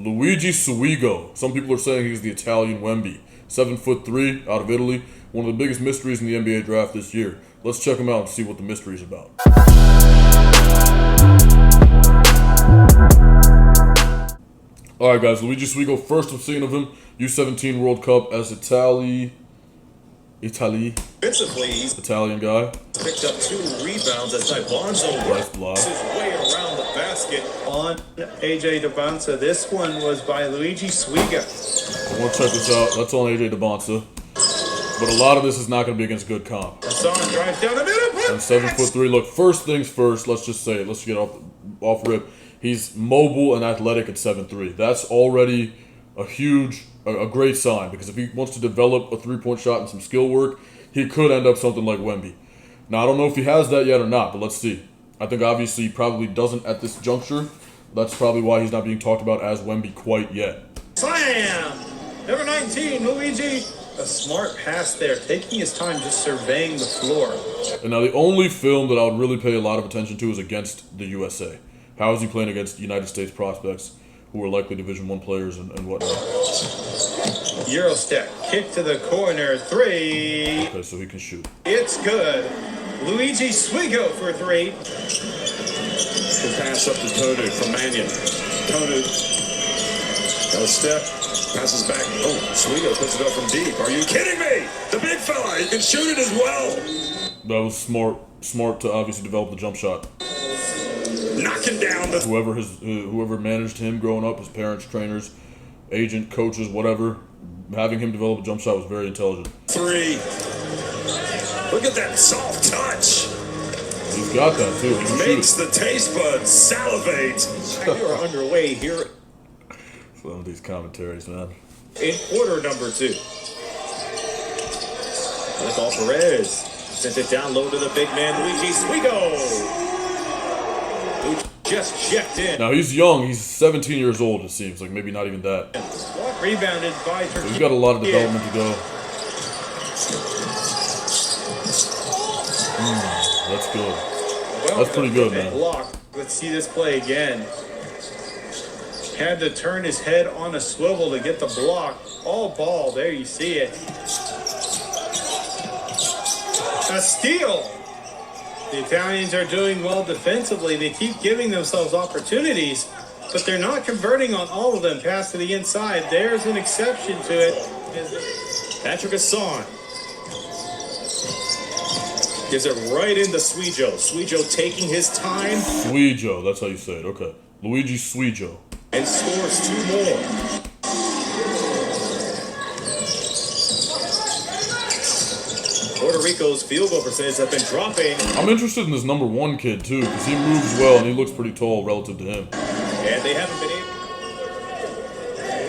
Luigi Suigo. Some people are saying he's the Italian Wemby. 7'3", out of Italy. One of the biggest mysteries in the NBA draft this year. Let's check him out and see what the mystery is about. Alright guys, Luigi Suigo, first I've seen of him. U17 World Cup as Italian guy. Picked up 2 rebounds as Bonzo works his way around the basket. On AJ Debonsa. This one was by Luigi Suigo. I want to check this out. That's on AJ Debonsa. But a lot of this is not going to be against good comp. Hassan drives down the middle. And 7'3". Look, first things first, let's just say it. Let's get off rip. He's mobile and athletic at 7'3". That's already a great sign, because if he wants to develop a three-point shot and some skill work, he could end up something like Wemby. Now, I don't know if he has that yet or not, but let's see. I think obviously he probably doesn't at this juncture. That's probably why he's not being talked about as Wemby quite yet. Slam! Number 19, Luigi. A smart pass there, taking his time just surveying the floor. And now the only film that I would really pay a lot of attention to is against the USA. How is he playing against United States prospects who are likely Division I players and whatnot? Euro step, kick to the corner, 3. Okay, so he can shoot. It's good. Luigi Suigo for 3. The pass up to Todu from Mannion. Todu. Got a step. Passes back. Oh, Suigo puts it up from deep. Are you kidding me? The big fella. He can shoot it as well. That was smart to obviously develop the jump shot. Knocking down the... Whoever managed him growing up, his parents, trainers, agent, coaches, whatever, having him develop a jump shot was very intelligent. 3. Look at that soft touch. He's got that too. He makes the taste buds salivate. You are underway here. Some of these commentaries, man. In quarter number 2. With all Perez. Sent it down low to the big man, Luigi Suigo. Who just checked in. Now he's young. He's 17 years old, it seems. Like maybe not even that. Rebounded by So he's got a lot of development to go. That's good. That's pretty good, man. Block. Let's see this play again. Had to turn his head on a swivel to get the block. All ball. There you see it. A steal. The Italians are doing well defensively. They keep giving themselves opportunities, but they're not converting on all of them. Pass to the inside. There's an exception to it. Patrick Hassan gives it right into Suigo. Suigo taking his time. Suigo, that's how you say it. Okay. Luigi Suigo. And scores 2 more. Puerto Rico's field goal percentage have been dropping. I'm interested in this number 1 kid too, because he moves well and he looks pretty tall relative to him. And they haven't been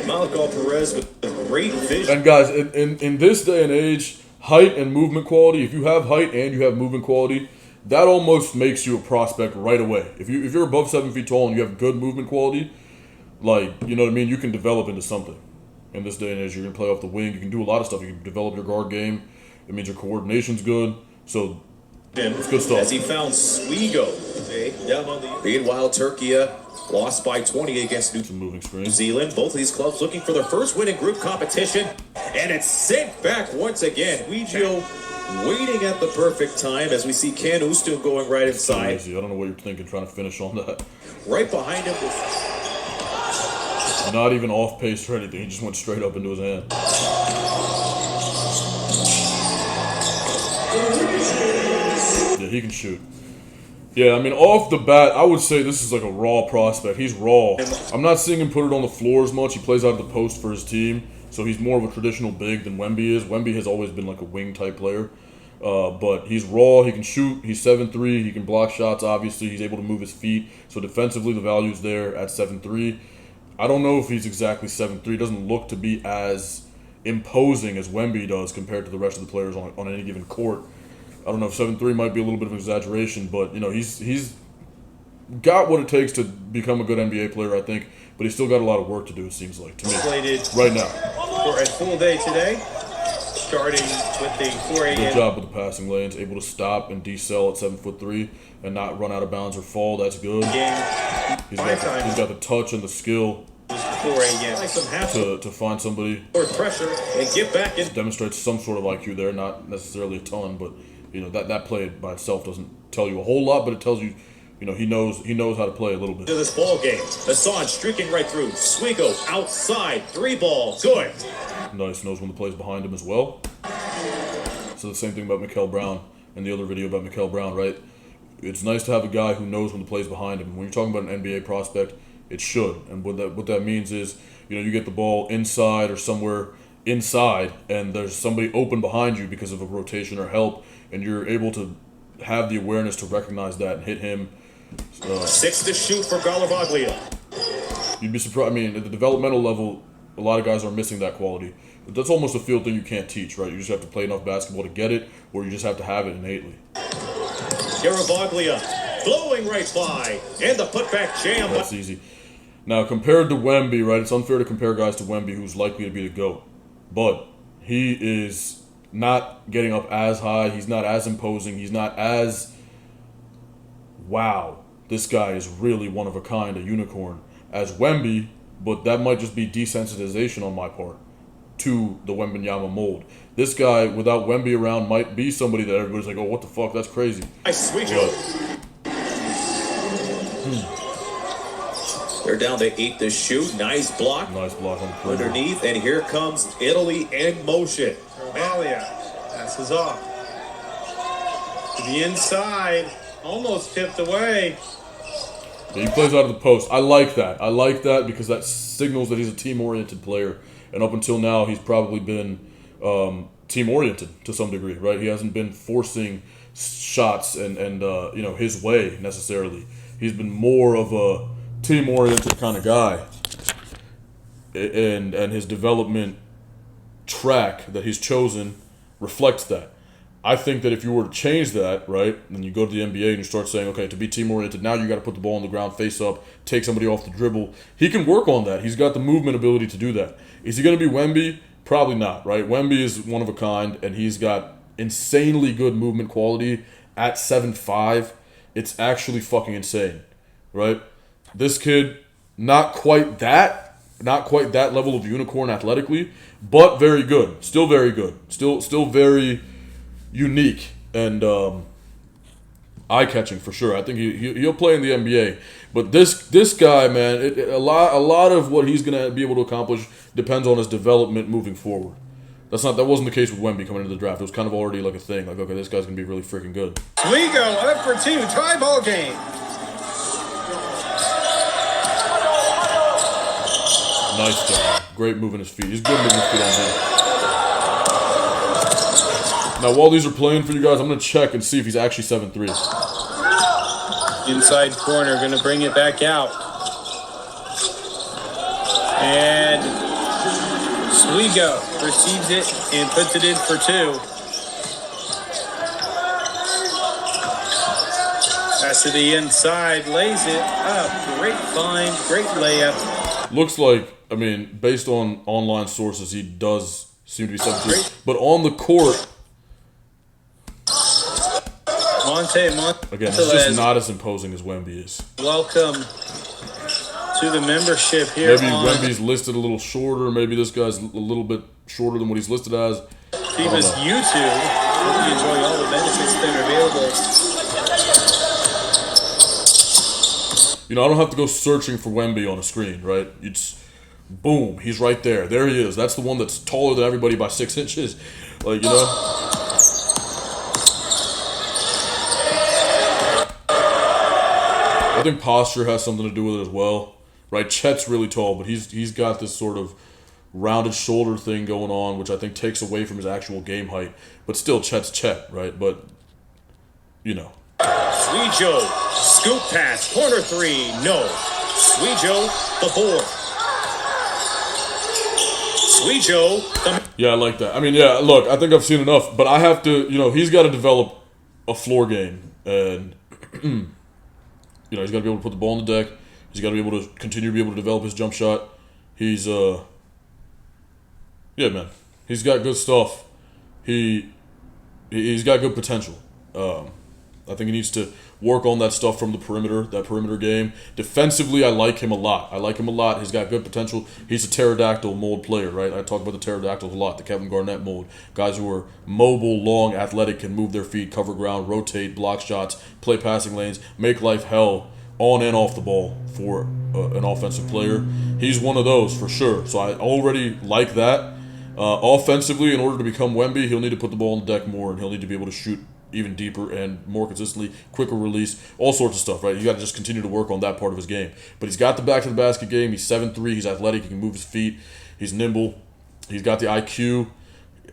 able. Malachi Perez with great vision. And guys, in this day and age, height and movement quality, if you have height and you have movement quality, that almost makes you a prospect right away. If you're above 7 feet tall and you have good movement quality, like, you know what I mean, you can develop into something. In this day and age, you're going to play off the wing. You can do a lot of stuff. You can develop your guard game. It means your coordination's good. So, it's good stuff. As he found Suigo. Meanwhile, Turkey lost by 20 against New Zealand. Both of these clubs looking for their first win in group competition. And it's sent back once again. Suigo waiting at the perfect time as we see Ken Uston going right inside. I don't know what you're thinking, trying to finish on that. Right behind him was... Not even off pace or anything. He just went straight up into his hand. Yeah, he can shoot. Yeah, I mean, off the bat, I would say this is like a raw prospect. He's raw. I'm not seeing him put it on the floor as much. He plays out of the post for his team, so he's more of a traditional big than Wemby is. Wemby has always been like a wing-type player. But he's raw. He can shoot. He's 7'3". He can block shots, obviously. He's able to move his feet. So defensively, the value's there at 7'3". I don't know if he's exactly 7'3". He doesn't look to be as imposing as Wemby does compared to the rest of the players on any given court. I don't know if 7'3" might be a little bit of an exaggeration, but, you know, he's got what it takes to become a good NBA player, I think, but he's still got a lot of work to do, it seems like, to me, right now. For a full day today, starting with the 4 a.m. Good job with the passing lanes, able to stop and decel at 7'3" and not run out of bounds or fall. That's good. He's got the touch and the skill 4A again. Like some half to find somebody or pressure and get back in. demonstrates some sort of IQ there, not necessarily a ton, but you know that play by itself doesn't tell you a whole lot, but it tells you, you know, he knows how to play a little bit. To this ball game, Hassan streaking right through. Suiggo outside, 3 ball, good. Nice, knows when the play's behind him as well. So the same thing about Mikael Brown in the other video about Mikael Brown, right? It's nice to have a guy who knows when the play's behind him. When you're talking about an NBA prospect, it should. And what that means is, you know, you get the ball inside or somewhere inside, and there's somebody open behind you because of a rotation or help, and you're able to have the awareness to recognize that and hit him. 6 to shoot for Galavaglia. You'd be surprised. I mean, at the developmental level, a lot of guys are missing that quality. But that's almost a field thing you can't teach, right? You just have to play enough basketball to get it, or you just have to have it innately. Garavaglia blowing right by, and the putback jam. That's easy. Now, compared to Wemby, right, it's unfair to compare guys to Wemby, who's likely to be the GOAT. But he is not getting up as high. He's not as imposing. He's not as, wow, this guy is really one of a kind, a unicorn, as Wemby, but that might just be desensitization on my part to the Wembanyama mold. This guy, without Wemby around, might be somebody that everybody's like, oh, what the fuck, that's crazy. Nice Suigo. They're down to 8 to shoot. Nice block. Nice block on the perimeter. Underneath, and here comes Italy in motion. Malia passes off to the inside, almost tipped away. Yeah, he plays out of the post. I like that. I like that because that signals that he's a team-oriented player. And up until now, he's probably been team-oriented to some degree, right? He hasn't been forcing shots and you know, his way necessarily. He's been more of a team-oriented kind of guy. And his development track that he's chosen reflects that. I think that if you were to change that, right, and you go to the NBA and you start saying, okay, to be team-oriented, now you got to put the ball on the ground face up, take somebody off the dribble. He can work on that. He's got the movement ability to do that. Is he going to be Wemby? Probably not, right? Wemby is one of a kind, and he's got insanely good movement quality at 7'5". It's actually fucking insane, right? This kid, not quite that level of unicorn athletically, but very good. Still very good. Still very unique and eye-catching for sure. I think he'll play in the NBA. But this guy, man, a lot of what he's gonna be able to accomplish depends on his development moving forward. That wasn't the case with Wemby coming into the draft. It was kind of already like a thing. Like, okay, this guy's gonna be really freaking good. Suigo up for 2, tie ball game. Nice guy. Great moving his feet. He's good moving his feet on D. Now, while these are playing for you guys, I'm going to check and see if he's actually 7'3". Inside corner, going to bring it back out. And Suigo receives it and puts it in for 2. Pass to the inside, lays it up. Great find, great layup. Looks like, I mean, based on online sources, he does seem to be 7'3". But on the court, again, he's just not as imposing as Wemby is. Welcome to the membership here. Maybe Wemby's listed a little shorter. Maybe this guy's a little bit shorter than what he's listed as. Team is YouTube. Hope you enjoy all the benefits that are available. You know, I don't have to go searching for Wemby on a screen, right? It's boom, he's right there. There he is. That's the one that's taller than everybody by 6 inches. Like, you know. I think posture has something to do with it as well, right? Chet's really tall, but he's got this sort of rounded shoulder thing going on, which I think takes away from his actual game height. But still, Chet's Chet, right? But, you know. Suigo, scoop pass, corner 3, no. Suigo, the board. Suigo, yeah, I like that. I mean, yeah, look, I think I've seen enough, but I have to, you know, he's got to develop a floor game, and you know, he's got to be able to put the ball on the deck. He's got to be able to continue to be able to develop his jump shot. He's, yeah, man, he's got good stuff. He's got good potential. I think he needs to work on that stuff from the perimeter, that perimeter game. Defensively, I like him a lot. He's got good potential. He's a pterodactyl mold player, right? I talk about the pterodactyls a lot, the Kevin Garnett mold. Guys who are mobile, long, athletic, can move their feet, cover ground, rotate, block shots, play passing lanes, make life hell on and off the ball for an offensive player. He's one of those for sure. So I already like that. Offensively, in order to become Wemby, he'll need to put the ball on the deck more, and he'll need to be able to shoot even deeper and more consistently, quicker release, all sorts of stuff, right? You got to just continue to work on that part of his game. But he's got the back to the basket game. He's 7'3", he's athletic, he can move his feet, he's nimble, he's got the IQ.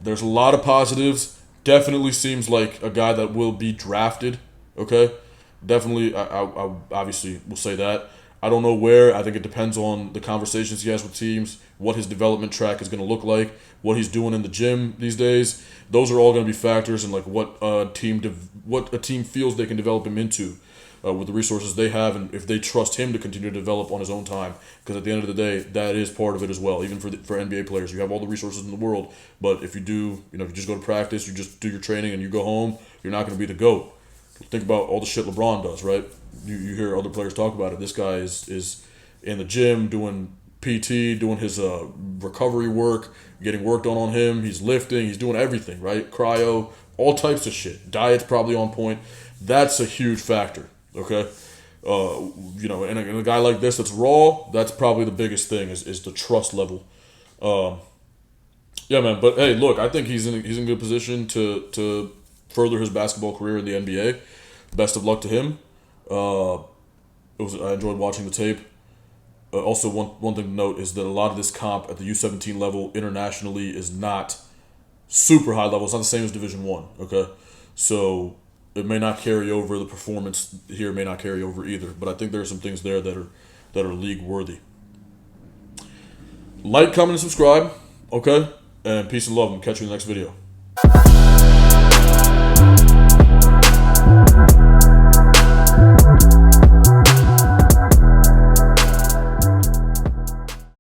There's a lot of positives. Definitely seems like a guy that will be drafted, okay? Definitely, I obviously will say that. I don't know where. I think it depends on the conversations he has with teams, what his development track is going to look like, what he's doing in the gym these days. Those are all going to be factors in like what a team feels they can develop him into with the resources they have, and if they trust him to continue to develop on his own time. Because at the end of the day, that is part of it as well. Even for NBA players, you have all the resources in the world, but if you just go to practice, you just do your training, and you go home, you're not going to be the GOAT. Think about all the shit LeBron does, right? You hear other players talk about it. This guy is in the gym doing PT, doing his recovery work, getting work done on him. He's lifting. He's doing everything, right? Cryo, all types of shit. Diet's probably on point. That's a huge factor, okay? And a guy like this that's raw, that's probably the biggest thing is the trust level. Yeah, man. But hey, look, I think he's in good position to further his basketball career in the NBA. Best of luck to him. I enjoyed watching the tape. Also, one thing to note is that a lot of this comp at the U17 level internationally is not super high level. It's not the same as Division 1, okay? So it may not carry over. The performance here may not carry over either. But I think there are some things there that are league worthy. Like, comment, and subscribe, okay? And peace and love, and catch you in the next video.